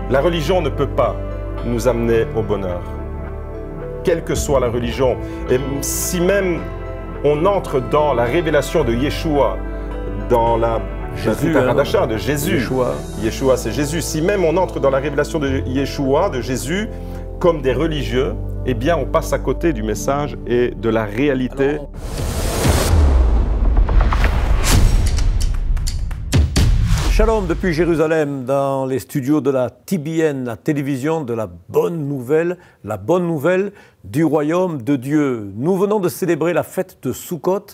La religion ne peut pas nous amener au bonheur, quelle que soit la religion. Et si même on entre dans la révélation de Yeshua, dans la Radasha de Jésus, Yeshua c'est Jésus, si même on entre dans la révélation de Yeshua, de Jésus, comme des religieux, eh bien on passe à côté du message et de la réalité. Shalom depuis Jérusalem, dans les studios de la TBN, la télévision de la bonne nouvelle du royaume de Dieu. Nous venons de célébrer la fête de Sukkot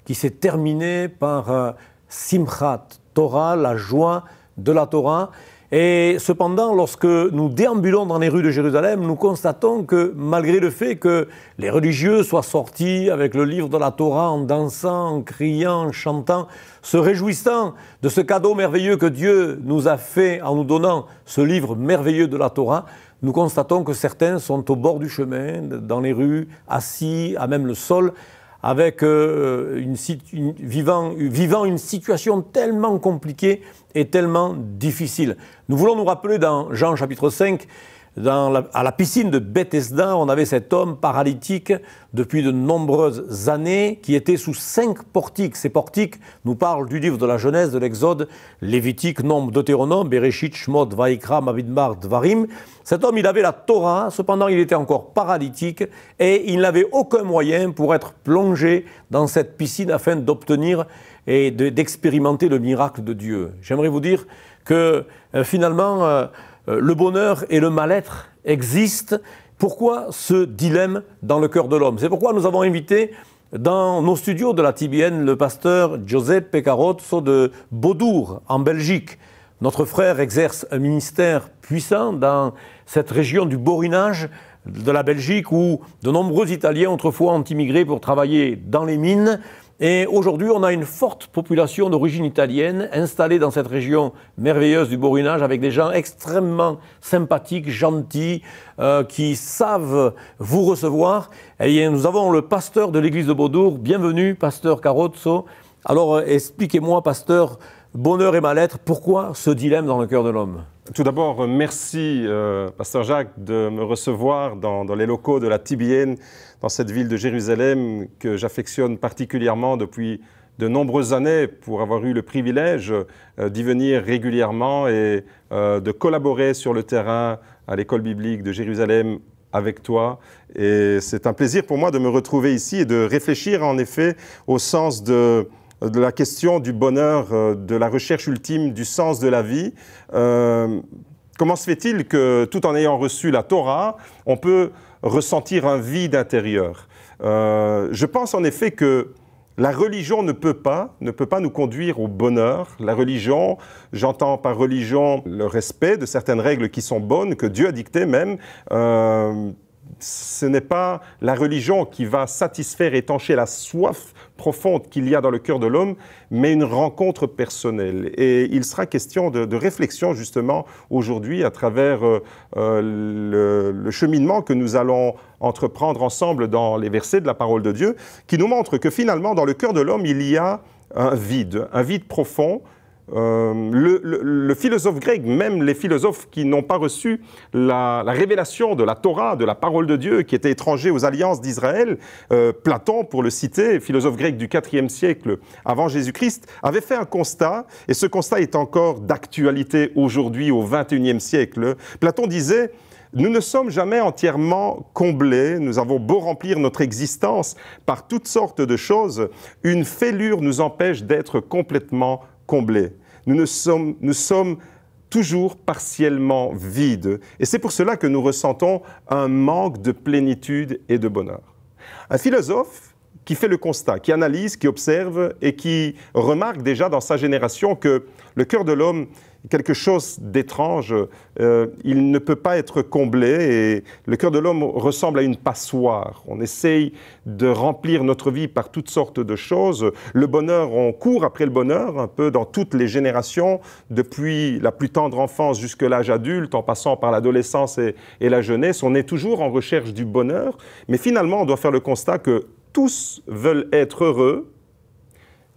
qui s'est terminée par Simchat Torah, la joie de la Torah. Et cependant, lorsque nous déambulons dans les rues de Jérusalem, nous constatons que malgré le fait que les religieux soient sortis avec le livre de la Torah en dansant, en criant, en chantant, se réjouissant de ce cadeau merveilleux que Dieu nous a fait en nous donnant ce livre merveilleux de la Torah, nous constatons que certains sont au bord du chemin, dans les rues, assis, à même le sol, avec vivant une situation tellement compliquée et tellement difficile. Nous voulons nous rappeler dans Jean chapitre 5, à la piscine de Bethesda, on avait cet homme paralytique depuis de nombreuses années qui était sous 5 portiques. Ces portiques nous parlent du livre de la Genèse, de l'Exode, Lévitique, Nombre, Deutéronome, Bereshit, Shmot, Vaïkra, Bamidbar, Dvarim. Cet homme, il avait la Torah, cependant il était encore paralytique et il n'avait aucun moyen pour être plongé dans cette piscine afin d'obtenir et d'expérimenter le miracle de Dieu. J'aimerais vous dire que finalement, le bonheur et le mal-être existent. Pourquoi ce dilemme dans le cœur de l'homme? C'est pourquoi nous avons invité dans nos studios de la TBN le pasteur Giuseppe Carrozzo de Beaudour, en Belgique. Notre frère exerce un ministère puissant dans cette région du Borinage de la Belgique où de nombreux Italiens autrefois ont immigré pour travailler dans les mines. Et aujourd'hui, on a une forte population d'origine italienne installée dans cette région merveilleuse du Borinage avec des gens extrêmement sympathiques, gentils, qui savent vous recevoir. Et nous avons le pasteur de l'église de Beaudour. Bienvenue, pasteur Carrozzo. Alors, expliquez-moi, pasteur, bonheur et mal-être, pourquoi ce dilemme dans le cœur de l'homme? Tout d'abord, merci, pasteur Jacques, de me recevoir dans les locaux de la TBN, dans cette ville de Jérusalem que j'affectionne particulièrement depuis de nombreuses années pour avoir eu le privilège d'y venir régulièrement et de collaborer sur le terrain à l'école biblique de Jérusalem avec toi. Et c'est un plaisir pour moi de me retrouver ici et de réfléchir en effet au sens de la question du bonheur, de la recherche ultime du sens de la vie. Comment se fait-il que, tout en ayant reçu la Torah, on peut ressentir un vide intérieur? Je pense en effet que la religion ne peut pas nous conduire au bonheur. La religion, j'entends par religion le respect de certaines règles qui sont bonnes, que Dieu a dictées même. Ce n'est pas la religion qui va satisfaire et étancher la soif profonde qu'il y a dans le cœur de l'homme, mais une rencontre personnelle. Et il sera question de réflexion justement aujourd'hui à travers le cheminement que nous allons entreprendre ensemble dans les versets de la parole de Dieu, qui nous montre que finalement dans le cœur de l'homme il y a un vide profond. Le philosophe grec, même les philosophes qui n'ont pas reçu la révélation de la Torah, de la parole de Dieu, qui étaient étrangers aux alliances d'Israël, Platon, pour le citer, philosophe grec du IVe siècle avant Jésus-Christ, avait fait un constat, et ce constat est encore d'actualité aujourd'hui au XXIe siècle. Platon disait: nous ne sommes jamais entièrement comblés, nous avons beau remplir notre existence par toutes sortes de choses, une fêlure nous empêche d'être complètement comblés. Nous sommes toujours partiellement vides. Et c'est pour cela que nous ressentons un manque de plénitude et de bonheur. Un philosophe qui fait le constat, qui analyse, qui observe et qui remarque déjà dans sa génération que le cœur de l'homme est quelque chose d'étrange, il ne peut pas être comblé et le cœur de l'homme ressemble à une passoire. On essaye de remplir notre vie par toutes sortes de choses. Le bonheur, on court après le bonheur un peu dans toutes les générations, depuis la plus tendre enfance jusqu'à l'âge adulte, en passant par l'adolescence et la jeunesse. On est toujours en recherche du bonheur, mais finalement on doit faire le constat que tous veulent être heureux,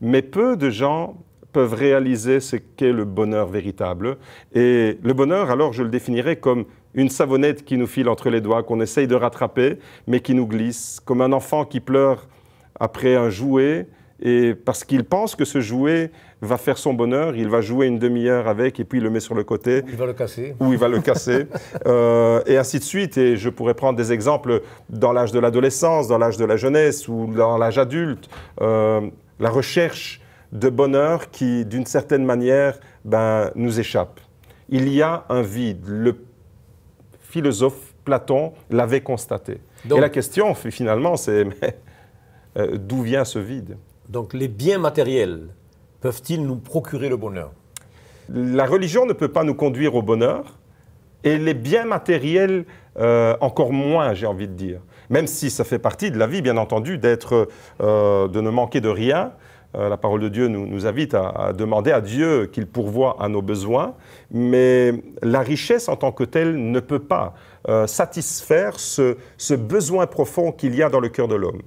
mais peu de gens peuvent réaliser ce qu'est le bonheur véritable. Et le bonheur, alors, je le définirais comme une savonnette qui nous file entre les doigts, qu'on essaye de rattraper, mais qui nous glisse, comme un enfant qui pleure après un jouet, et parce qu'il pense que ce jouet va faire son bonheur, il va jouer une demi-heure avec et puis il le met sur le côté. Il va le casser. Ou il va le casser, et ainsi de suite. Et je pourrais prendre des exemples dans l'âge de l'adolescence, dans l'âge de la jeunesse ou dans l'âge adulte. La recherche de bonheur qui, d'une certaine manière, nous échappe. Il y a un vide. Le philosophe Platon l'avait constaté. Donc, et la question, finalement, c'est d'où vient ce vide? Donc les biens matériels peuvent-ils nous procurer le bonheur? La religion ne peut pas nous conduire au bonheur, et les biens matériels encore moins, j'ai envie de dire. Même si ça fait partie de la vie, bien entendu, de ne manquer de rien. La parole de Dieu nous invite à demander à Dieu qu'il pourvoie à nos besoins, mais la richesse en tant que telle ne peut pas satisfaire ce besoin profond qu'il y a dans le cœur de l'homme.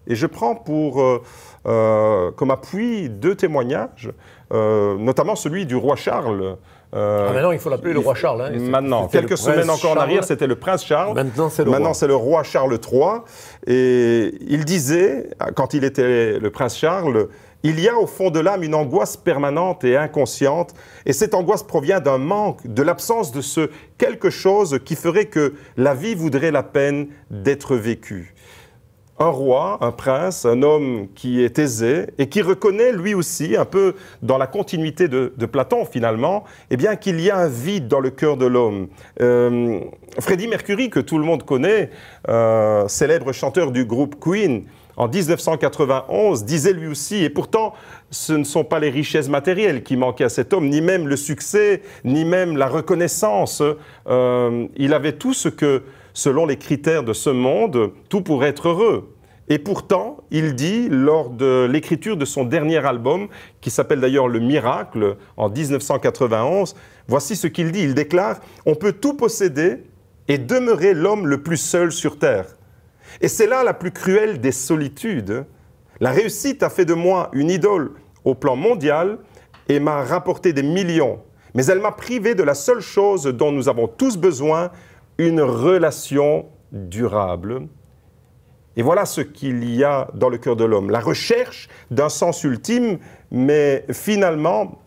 Et je prends comme appui 2 témoignages, notamment celui du roi Charles. Maintenant, il faut l'appeler le roi Charles. Hein, maintenant, quelques semaines encore en arrière, c'était le prince Charles. Maintenant, c'est le roi Charles III. Et il disait, quand il était le prince Charles, « Il y a au fond de l'âme une angoisse permanente et inconsciente, et cette angoisse provient d'un manque, de l'absence de ce quelque chose qui ferait que la vie vaudrait la peine d'être vécue. » Un roi, un prince, un homme qui est aisé et qui reconnaît lui aussi, un peu dans la continuité de Platon finalement, eh bien qu'il y a un vide dans le cœur de l'homme. Freddie Mercury, que tout le monde connaît, célèbre chanteur du groupe Queen, en 1991, disait lui aussi, et pourtant ce ne sont pas les richesses matérielles qui manquaient à cet homme, ni même le succès, ni même la reconnaissance. Il avait tout ce que, selon les critères de ce monde, tout pour être heureux. Et pourtant, il dit, lors de l'écriture de son dernier album, qui s'appelle d'ailleurs Le Miracle, en 1991, voici ce qu'il dit. Il déclare « On peut tout posséder et demeurer l'homme le plus seul sur terre. Et c'est là la plus cruelle des solitudes. La réussite a fait de moi une idole au plan mondial et m'a rapporté des millions. Mais elle m'a privé de la seule chose dont nous avons tous besoin, une relation durable. » Et voilà ce qu'il y a dans le cœur de l'homme, la recherche d'un sens ultime, mais finalement,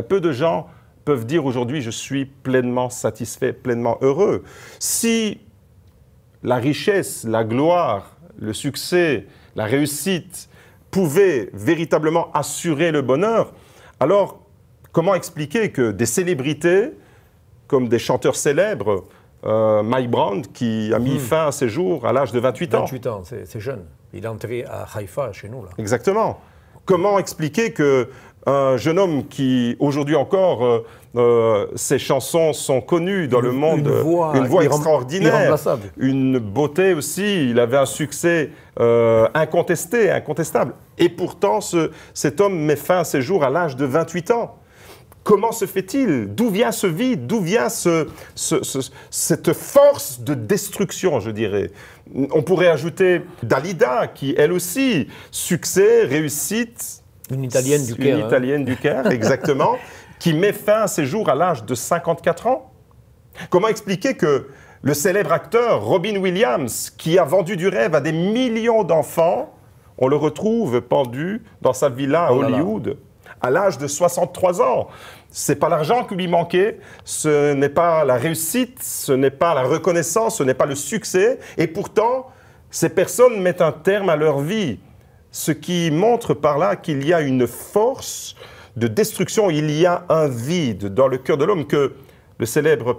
peu de gens peuvent dire aujourd'hui « je suis pleinement satisfait, pleinement heureux ». Si la richesse, la gloire, le succès, la réussite pouvaient véritablement assurer le bonheur, alors comment expliquer que des célébrités, comme des chanteurs célèbres, Mike Brown, qui a mis fin à ses jours à l'âge de 28 ans. 28 ans, c'est jeune. Il est enterré à Haïfa, chez nous. Là. Exactement. Comment expliquer qu'un jeune homme qui, aujourd'hui encore, ses chansons sont connues dans le monde, une voix extraordinaire, une beauté aussi, il avait un succès incontesté, incontestable. Et pourtant, cet homme met fin à ses jours à l'âge de 28 ans. Comment se fait-il? D'où vient ce vide? D'où vient cette force de destruction, je dirais? On pourrait ajouter Dalida, qui, elle aussi, succès, réussite... Une Italienne du Caire. Une Italienne du Caire, exactement, qui met fin à ses jours à l'âge de 54 ans. Comment expliquer que le célèbre acteur Robin Williams, qui a vendu du rêve à des millions d'enfants, on le retrouve pendu dans sa villa à Hollywood, à l'âge de 63 ans. Ce n'est pas l'argent qui lui manquait, ce n'est pas la réussite, ce n'est pas la reconnaissance, ce n'est pas le succès. Et pourtant, ces personnes mettent un terme à leur vie. Ce qui montre par là qu'il y a une force de destruction, il y a un vide dans le cœur de l'homme que le célèbre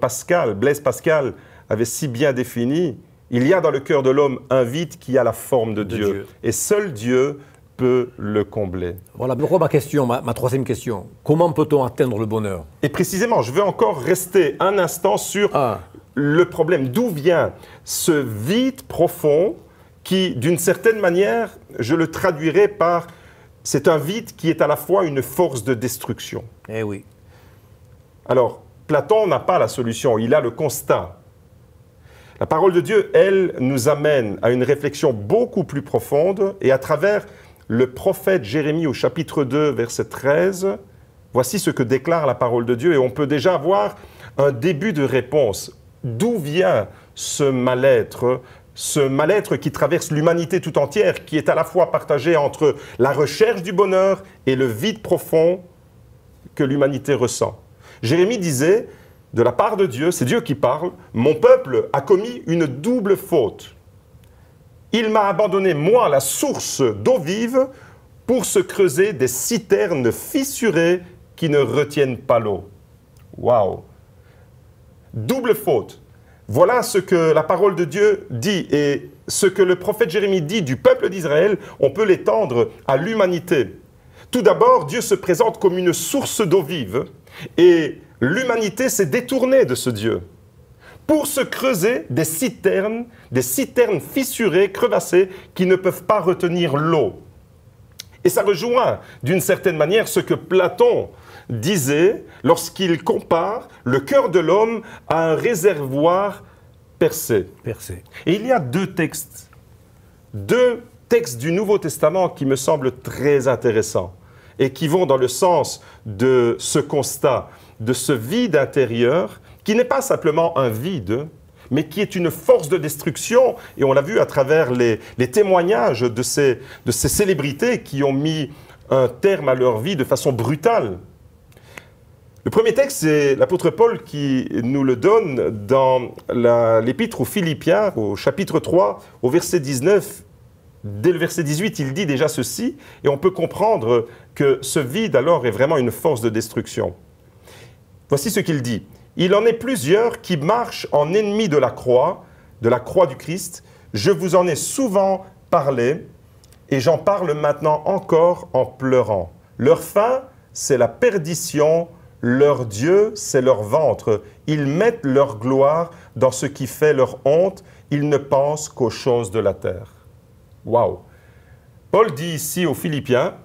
Blaise Pascal, avait si bien défini. Il y a dans le cœur de l'homme un vide qui a la forme de Dieu. Et seul Dieu peut le combler. Voilà, ma question, ma troisième question. Comment peut-on atteindre le bonheur? Et précisément, je veux encore rester un instant sur le problème. D'où vient ce vide profond qui, d'une certaine manière, je le traduirais par... C'est un vide qui est à la fois une force de destruction. Eh oui. Alors, Platon n'a pas la solution, il a le constat. La parole de Dieu, elle, nous amène à une réflexion beaucoup plus profonde et à travers le prophète Jérémie au chapitre 2, verset 13, voici ce que déclare la parole de Dieu. Et on peut déjà avoir un début de réponse. D'où vient ce mal-être qui traverse l'humanité tout entière, qui est à la fois partagé entre la recherche du bonheur et le vide profond que l'humanité ressent. Jérémie disait, de la part de Dieu, c'est Dieu qui parle, « Mon peuple a commis une double faute. Il m'a abandonné, moi, la source d'eau vive, pour se creuser des citernes fissurées qui ne retiennent pas l'eau. » Waouh! Double faute. Voilà ce que la parole de Dieu dit et ce que le prophète Jérémie dit du peuple d'Israël, on peut l'étendre à l'humanité. Tout d'abord, Dieu se présente comme une source d'eau vive et l'humanité s'est détournée de ce Dieu pour se creuser des citernes fissurées, crevassées, qui ne peuvent pas retenir l'eau. Et ça rejoint d'une certaine manière ce que Platon disait lorsqu'il compare le cœur de l'homme à un réservoir percé. Et il y a deux textes du Nouveau Testament qui me semblent très intéressants et qui vont dans le sens de ce constat, de ce vide intérieur, qui n'est pas simplement un vide, mais qui est une force de destruction. Et on l'a vu à travers les témoignages de ces célébrités qui ont mis un terme à leur vie de façon brutale. Le premier texte, c'est l'apôtre Paul qui nous le donne dans l'épître aux Philippiens, au chapitre 3, au verset 19. Dès le verset 18, il dit déjà ceci, et on peut comprendre que ce vide alors est vraiment une force de destruction. Voici ce qu'il dit. « Il en est plusieurs qui marchent en ennemis de la croix du Christ. Je vous en ai souvent parlé, et j'en parle maintenant encore en pleurant. Leur fin, c'est la perdition, leur Dieu, c'est leur ventre. Ils mettent leur gloire dans ce qui fait leur honte, ils ne pensent qu'aux choses de la terre. » Waouh! Paul dit ici aux Philippiens,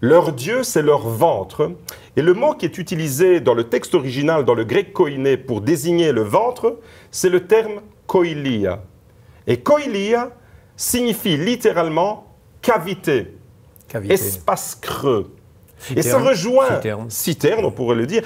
leur Dieu, c'est leur ventre. Et le mot qui est utilisé dans le texte original, dans le grec koiné, pour désigner le ventre, c'est le terme koilia. Et koilia signifie littéralement cavité. Espace creux. Citerne. Et ça rejoint, citerne, on pourrait le dire,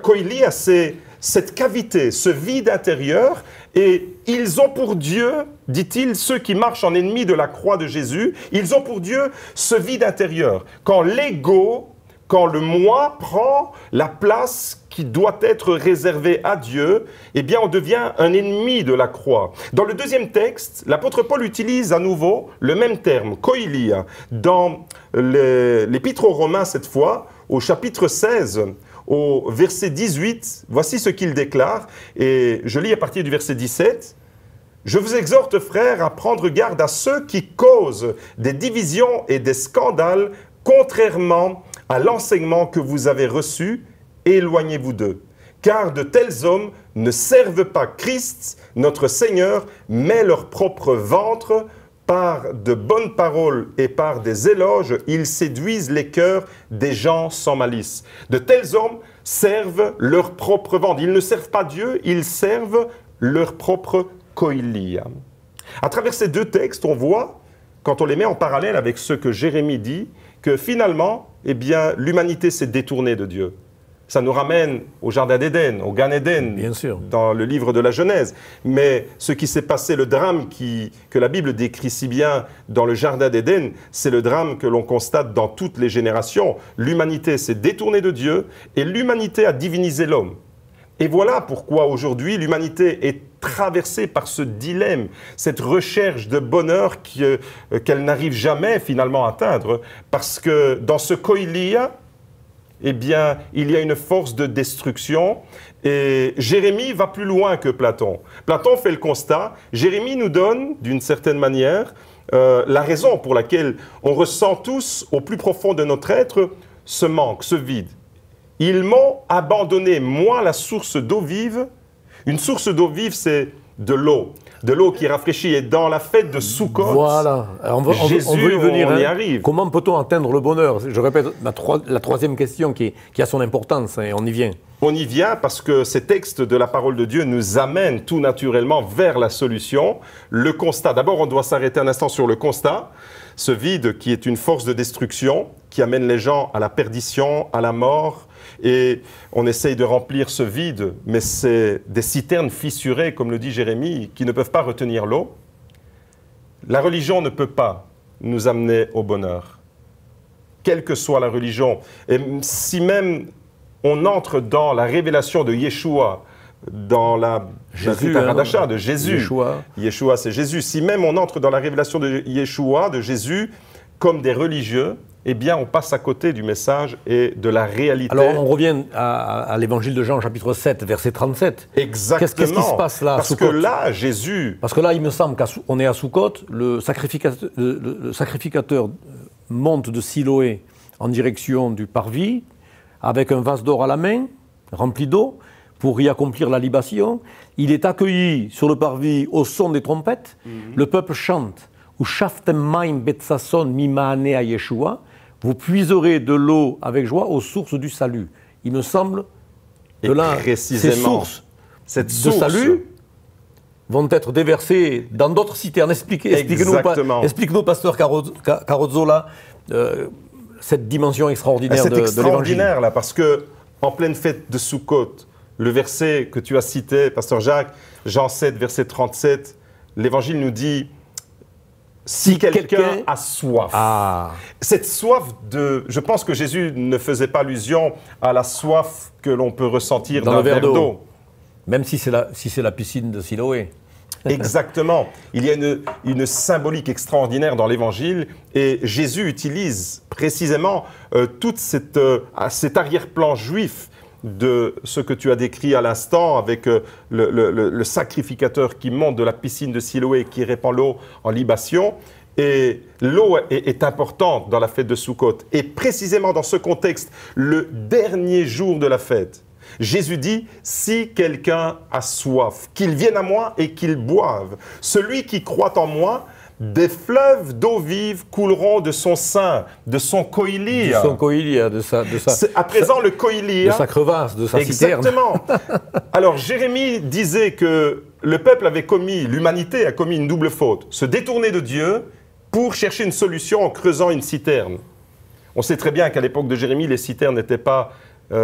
koilia, c'est cette cavité, ce vide intérieur, et ils ont pour Dieu, dit-il, ceux qui marchent en ennemis de la croix de Jésus, ils ont pour Dieu ce vide intérieur. Quand l'ego, quand le moi prend la place qui doit être réservée à Dieu, eh bien on devient un ennemi de la croix. Dans le deuxième texte, l'apôtre Paul utilise à nouveau le même terme, koilia, dans l'épître aux Romains cette fois, au chapitre 16, au verset 18, voici ce qu'il déclare, et je lis à partir du verset 17. « Je vous exhorte, frères, à prendre garde à ceux qui causent des divisions et des scandales contrairement à l'enseignement que vous avez reçu, éloignez-vous d'eux. Car de tels hommes ne servent pas Christ, notre Seigneur, mais leur propre ventre. Par de bonnes paroles et par des éloges, ils séduisent les cœurs des gens sans malice. De tels hommes servent leur propre ventre. Ils ne servent pas Dieu, ils servent leur propre koilia. » À travers ces deux textes, on voit, quand on les met en parallèle avec ce que Jérémie dit, que finalement, eh bien, l'humanité s'est détournée de Dieu. Ça nous ramène au Jardin d'Éden, au Gan Éden, dans le livre de la Genèse. Mais ce qui s'est passé, le drame que la Bible décrit si bien dans le Jardin d'Éden, c'est le drame que l'on constate dans toutes les générations. L'humanité s'est détournée de Dieu et l'humanité a divinisé l'homme. Et voilà pourquoi aujourd'hui l'humanité est traversée par ce dilemme, cette recherche de bonheur qu'elle n'arrive jamais finalement à atteindre. Parce que dans ce koilia, eh bien, il y a une force de destruction. Et Jérémie va plus loin que Platon. Platon fait le constat. Jérémie nous donne, d'une certaine manière, la raison pour laquelle on ressent tous, au plus profond de notre être, ce manque, ce vide. Ils m'ont abandonné, moi, la source d'eau vive. Une source d'eau vive, c'est de l'eau. de l'eau qui rafraîchit. Et dans la fête de Sukkot, voilà. Alors on veut y venir. On y arrive. Comment peut-on atteindre le bonheur? Je répète la troisième question qui a son importance, et on y vient. On y vient parce que ces textes de la parole de Dieu nous amènent tout naturellement vers la solution. Le constat, d'abord on doit s'arrêter un instant sur le constat, ce vide qui est une force de destruction, qui amène les gens à la perdition, à la mort, et on essaye de remplir ce vide, mais c'est des citernes fissurées, comme le dit Jérémie, qui ne peuvent pas retenir l'eau. La religion ne peut pas nous amener au bonheur, quelle que soit la religion. Et si même on entre dans la révélation de Yeshua, dans la Radasha de Jésus. Yeshua, c'est Jésus. Si même on entre dans la révélation de Yeshua, de Jésus, comme des religieux, eh bien, on passe à côté du message et de la réalité. Alors, on revient à l'évangile de Jean, chapitre 7, verset 37. Exactement. Qu'est-ce qui se passe là, à Sukkot? Parce que là, Jésus... Parce que là, il me semble qu'on est à Sukkot, le sacrificateur monte de Siloé en direction du parvis, avec un vase d'or à la main, rempli d'eau, pour y accomplir la libation. Il est accueilli sur le parvis au son des trompettes. Le peuple chante « Ushaftem maim betsason mimaane à Yeshua » vous puiserez de l'eau avec joie aux sources du salut. Il me semble que là, ces sources de salut vont être déversées dans d'autres citernes. Explique-nous, pasteur Carozzola, cette dimension extraordinaire de l'évangile. C'est extraordinaire là, parce que en pleine fête de Sukkot, le verset que tu as cité, pasteur Jacques, Jean 7, verset 37, l'évangile nous dit si quelqu'un a soif. Cette soif je pense que Jésus ne faisait pas allusion à la soif que l'on peut ressentir dans un verre d'eau. Même si c'est la piscine de Siloé. Exactement. Il y a une symbolique extraordinaire dans l'Évangile et Jésus utilise précisément tout cet arrière-plan juif de ce que tu as décrit à l'instant avec le sacrificateur qui monte de la piscine de Siloé et qui répand l'eau en libation. Et l'eau est importante dans la fête de Sukkot. Et précisément dans ce contexte, le dernier jour de la fête, Jésus dit, si quelqu'un a soif, qu'il vienne à moi et qu'il boive. Celui qui croit en moi, des fleuves d'eau vive couleront de son sein, de son koïlia. De son koïlia, à présent, le koïlia. De sa crevasse, de sa citerne. Exactement. Alors, Jérémie disait que le peuple l'humanité a commis une double faute. Se détourner de Dieu pour chercher une solution en creusant une citerne. On sait très bien qu'à l'époque de Jérémie, les citernes n'étaient pas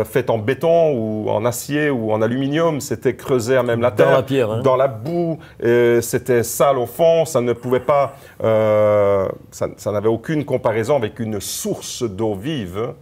faites en béton ou en acier ou en aluminium, c'était creusé à même la terre, dans la pierre, dans la boue, c'était sale au fond, ça ne pouvait pas, ça n'avait aucune comparaison avec une source d'eau vive.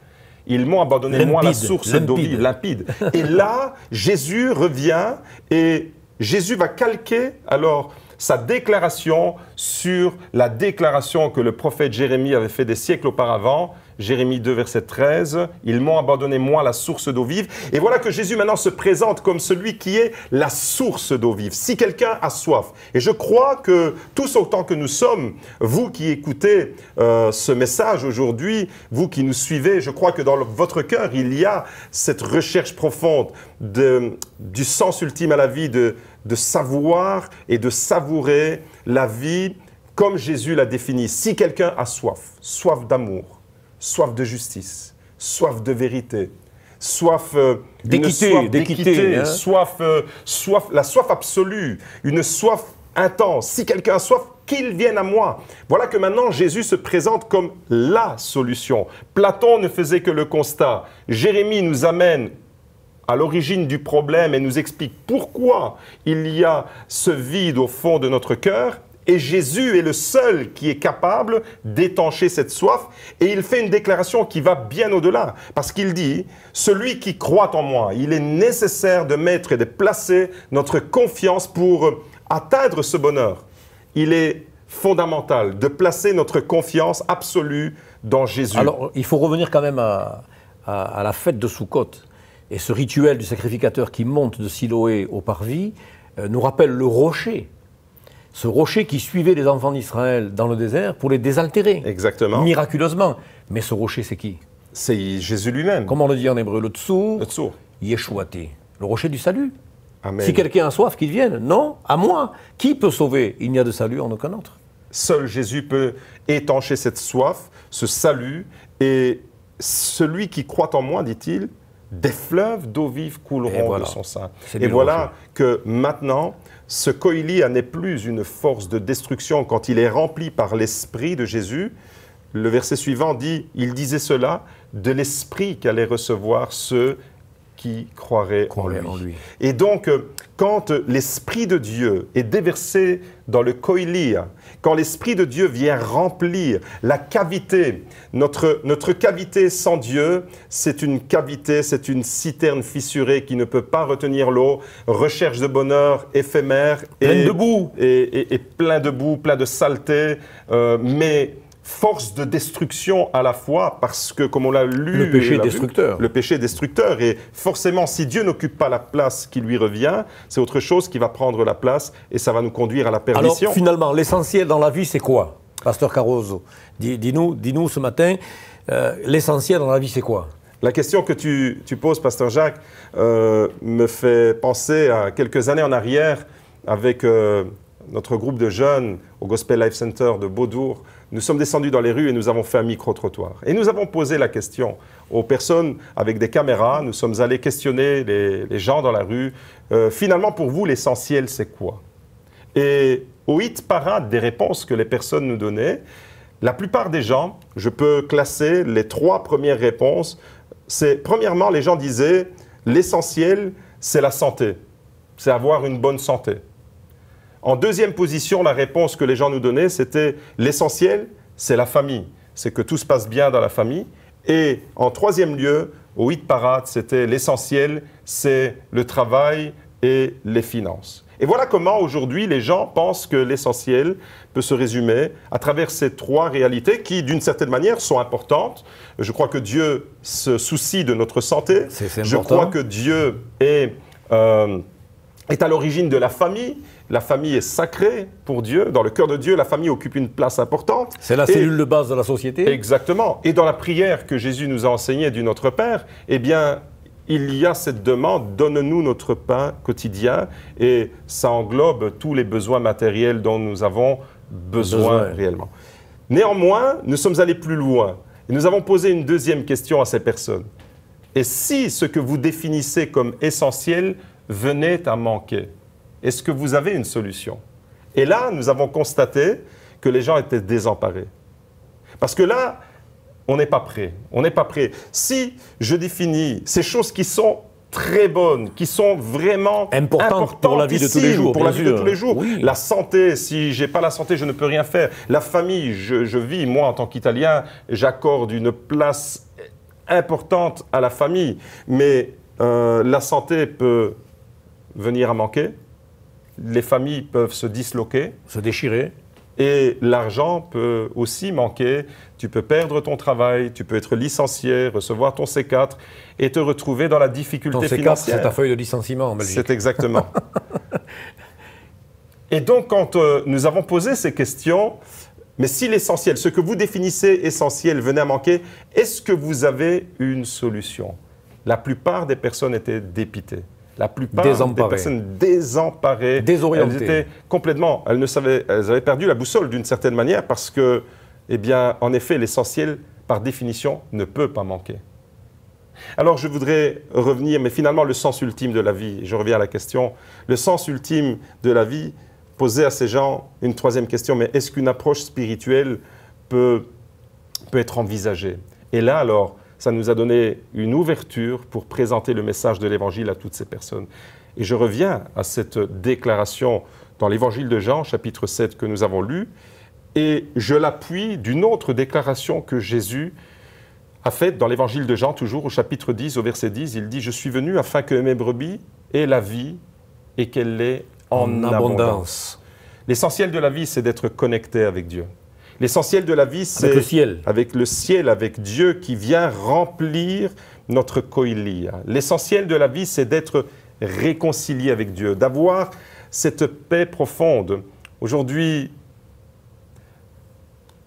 Ils m'ont abandonné, moi, la source d'eau vive, limpide. Et là, Jésus revient et Jésus va calquer alors sa déclaration sur la déclaration que le prophète Jérémie avait fait des siècles auparavant. Jérémie 2, verset 13, « Ils m'ont abandonné, moi, la source d'eau vive. » Et voilà que Jésus maintenant se présente comme celui qui est la source d'eau vive. Si quelqu'un a soif, et je crois que tous autant que nous sommes, vous qui écoutez ce message aujourd'hui, vous qui nous suivez, je crois que dans votre cœur, il y a cette recherche profonde du sens ultime à la vie, de savoir et de savourer la vie comme Jésus l'a définie. Si quelqu'un a soif, soif d'amour, soif de justice, soif de vérité, soif d'équité, hein? La soif absolue, une soif intense. Si quelqu'un a soif, qu'il vienne à moi. Voilà que maintenant Jésus se présente comme la solution. Platon ne faisait que le constat. Jérémie nous amène à l'origine du problème et nous explique pourquoi il y a ce vide au fond de notre cœur. Et Jésus est le seul qui est capable d'étancher cette soif. Et il fait une déclaration qui va bien au-delà. Parce qu'il dit, celui qui croit en moi, il est nécessaire de mettre et de placer notre confiance pour atteindre ce bonheur. Il est fondamental de placer notre confiance absolue dans Jésus. Alors, il faut revenir quand même à la fête de Sukkot. Et ce rituel du sacrificateur qui monte de Siloé au parvis nous rappelle le rocher. Ce rocher qui suivait les enfants d'Israël dans le désert pour les désaltérer. Exactement. Miraculeusement. Mais ce rocher, c'est qui? C'est Jésus lui-même. Comment on le dit en hébreu? Le Tsur. Le Tsur. Yeshuaté. Le rocher du salut. Amen. Si quelqu'un a soif, qu'il vienne. Non, à moi. Qui peut sauver? Il n'y a de salut en aucun autre. Seul Jésus peut étancher cette soif, ce salut, et celui qui croit en moi, dit-il, des fleuves d'eau vive couleront de son sein. Et voilà que maintenant, ce koilia n'est plus une force de destruction quand il est rempli par l'Esprit de Jésus. Le verset suivant dit, il disait cela, de l'Esprit qu'allaient recevoir ceux qui croiraient en lui. Et donc, quand l'Esprit de Dieu est déversé dans le koilia, quand l'Esprit de Dieu vient remplir la cavité, notre cavité sans Dieu, c'est une cavité, c'est une citerne fissurée qui ne peut pas retenir l'eau, recherche de bonheur éphémère, plein de boue, et plein de boue, plein de saleté, mais force de destruction à la fois, parce que, comme on l'a lu... Le péché destructeur. Le péché destructeur. Et forcément, si Dieu n'occupe pas la place qui lui revient, c'est autre chose qui va prendre la place et ça va nous conduire à la perdition. Alors, finalement, l'essentiel dans la vie, c'est quoi, Pasteur Caruso? Dis-nous ce matin, l'essentiel dans la vie, c'est quoi? La question que tu poses, Pasteur Jacques, me fait penser à quelques années en arrière avec notre groupe de jeunes au Gospel Life Center de Beaudour. Nous sommes descendus dans les rues et nous avons fait un micro-trottoir. Et nous avons posé la question aux personnes avec des caméras. Nous sommes allés questionner les gens dans la rue. Finalement, pour vous, l'essentiel, c'est quoi? Et au hit parade des réponses que les personnes nous donnaient, la plupart des gens, je peux classer les 3 premières réponses. C'est, premièrement, les gens disaient, l'essentiel, c'est la santé. C'est avoir une bonne santé. En deuxième position, la réponse que les gens nous donnaient, c'était l'essentiel, c'est la famille. C'est que tout se passe bien dans la famille. Et en troisième lieu, au hit parade, c'était l'essentiel, c'est le travail et les finances. Et voilà comment aujourd'hui les gens pensent que l'essentiel peut se résumer à travers ces 3 réalités qui, d'une certaine manière, sont importantes. Je crois que Dieu se soucie de notre santé. Je crois que Dieu est à l'origine de la famille. La famille est sacrée pour Dieu. Dans le cœur de Dieu, la famille occupe une place importante. C'est la cellule de base de la société. Exactement. Et dans la prière que Jésus nous a enseignée du Notre Père, eh bien, il y a cette demande, donne-nous notre pain quotidien. Et ça englobe tous les besoins matériels dont nous avons besoin réellement. Néanmoins, nous sommes allés plus loin. Et nous avons posé une deuxième question à ces personnes. Et si ce que vous définissez comme essentiel venait à manquer, est-ce que vous avez une solution? Et là, nous avons constaté que les gens étaient désemparés. Parce que là, on n'est pas prêt. On n'est pas prêt. Si je définis ces choses qui sont très bonnes, qui sont vraiment importantes pour la vie de tous les jours. Pour la vie de tous les jours. Oui. La santé, si je n'ai pas la santé, je ne peux rien faire. La famille, je vis, moi en tant qu'Italien, j'accorde une place importante à la famille. Mais la santé peut venir à manquer. Les familles peuvent se disloquer. Se déchirer. Et l'argent peut aussi manquer. Tu peux perdre ton travail, tu peux être licencié, recevoir ton C4 et te retrouver dans la difficulté financière. Ton C4, c'est ta feuille de licenciement en Belgique. C'est exactement. Et donc, quand nous avons posé ces questions, mais si l'essentiel, ce que vous définissez essentiel venait à manquer, est-ce que vous avez une solution? La plupart des personnes étaient dépitées. La plupart des personnes désemparées, désorientées. Elles étaient complètement, elles avaient perdu la boussole d'une certaine manière parce que, eh bien, en effet, l'essentiel, par définition, ne peut pas manquer. Alors, je voudrais revenir, mais finalement, le sens ultime de la vie, je reviens à la question, le sens ultime de la vie, poser à ces gens une troisième question, mais est-ce qu'une approche spirituelle peut être envisagée? Et là, alors, ça nous a donné une ouverture pour présenter le message de l'Évangile à toutes ces personnes. Et je reviens à cette déclaration dans l'Évangile de Jean, chapitre 7, que nous avons lu, et je l'appuie d'une autre déclaration que Jésus a faite dans l'Évangile de Jean, toujours au chapitre 10, au verset 10. Il dit « Je suis venu afin que mes brebis aient la vie et qu'elle l'ait en abondance. » L'essentiel de la vie, c'est d'être connecté avec Dieu. L'essentiel de la vie, c'est avec le ciel, avec Dieu qui vient remplir notre koilia. L'essentiel de la vie, c'est d'être réconcilié avec Dieu, d'avoir cette paix profonde. Aujourd'hui,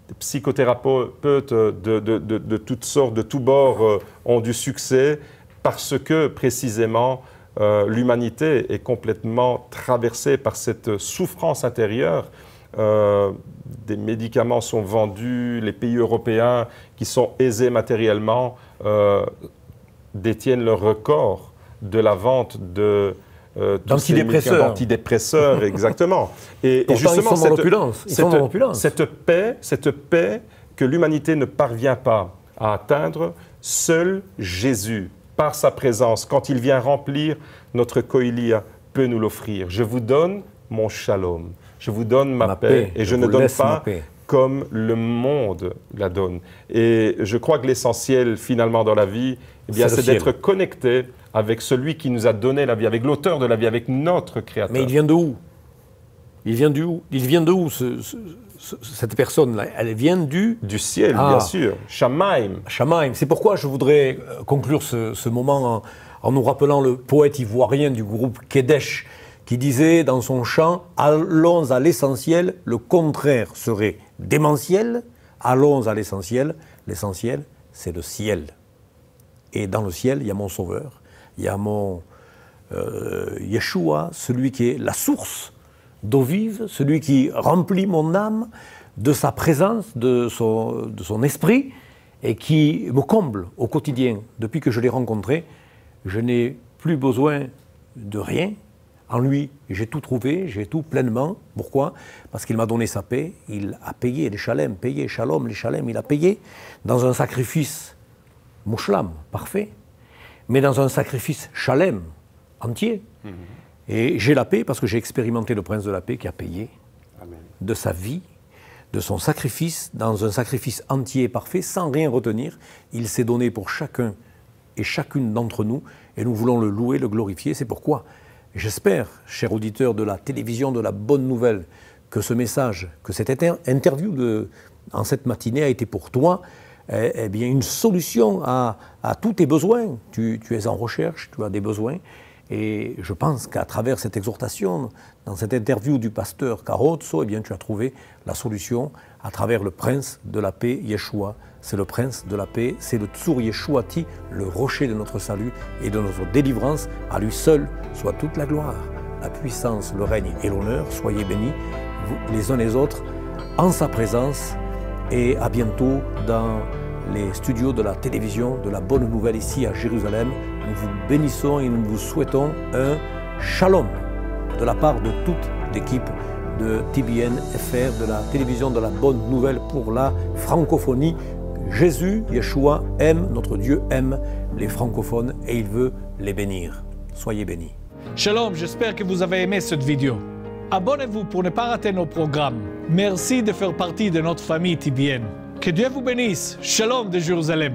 des psychothérapeutes de toutes sortes, de tous bords, ont du succès parce que, précisément, l'humanité est complètement traversée par cette souffrance intérieure. Des médicaments sont vendus, les pays européens qui sont aisés matériellement détiennent le record de la vente de d'antidépresseurs. Exactement. Et justement, cette paix que l'humanité ne parvient pas à atteindre, seul Jésus, par sa présence, quand il vient remplir notre koilia, peut nous l'offrir. Je vous donne mon shalom. Je vous donne ma paix et je ne donne pas comme le monde la donne. Et je crois que l'essentiel, finalement, dans la vie, eh bien, c'est d'être connecté avec celui qui nous a donné la vie, avec l'auteur de la vie, avec notre Créateur. Mais il vient de où? Il vient de où, cette personne-là? Elle vient du ciel, bien sûr. Shamaim. Shamaim. C'est pourquoi je voudrais conclure ce moment en nous rappelant le poète ivoirien du groupe Kedesh, qui disait dans son chant « Allons à l'essentiel, le contraire serait démentiel. Allons à l'essentiel, l'essentiel, c'est le ciel. » Et dans le ciel, il y a mon Sauveur, il y a mon Yeshua, celui qui est la source d'eau vive, celui qui remplit mon âme de sa présence, de son esprit, et qui me comble au quotidien. Depuis que je l'ai rencontré, je n'ai plus besoin de rien. En lui, j'ai tout trouvé, j'ai tout pleinement. Pourquoi? Parce qu'il m'a donné sa paix, il a payé les shalem, shalom, les shalem, il a payé dans un sacrifice mouchlam, parfait, mais dans un sacrifice shalem, entier. Et j'ai la paix parce que j'ai expérimenté le prince de la paix qui a payé de sa vie, de son sacrifice, dans un sacrifice entier et parfait, sans rien retenir. Il s'est donné pour chacun et chacune d'entre nous, et nous voulons le louer, le glorifier. C'est pourquoi j'espère, cher auditeur de la télévision de la bonne nouvelle, que ce message, que cette interview en cette matinée a été pour toi bien une solution à tous tes besoins. Tu es en recherche, tu as des besoins. Et je pense qu'à travers cette exhortation, dans cette interview du pasteur Carozzo, eh bien, tu as trouvé la solution à travers le prince de la paix, Yeshua. C'est le prince de la paix, c'est le Tsur Yeshuati, le rocher de notre salut et de notre délivrance. À lui seul soit toute la gloire, la puissance, le règne et l'honneur. Soyez bénis, vous, les uns les autres, en sa présence. Et à bientôt dans les studios de la télévision de la Bonne Nouvelle ici à Jérusalem. Nous vous bénissons et nous vous souhaitons un shalom de la part de toute l'équipe de TBN FR, de la télévision de la Bonne Nouvelle pour la francophonie. Jésus, Yeshua, aime, notre Dieu aime les francophones et il veut les bénir. Soyez bénis. Shalom, j'espère que vous avez aimé cette vidéo. Abonnez-vous pour ne pas rater nos programmes. Merci de faire partie de notre famille TBN. Que Dieu vous bénisse. Shalom de Jérusalem.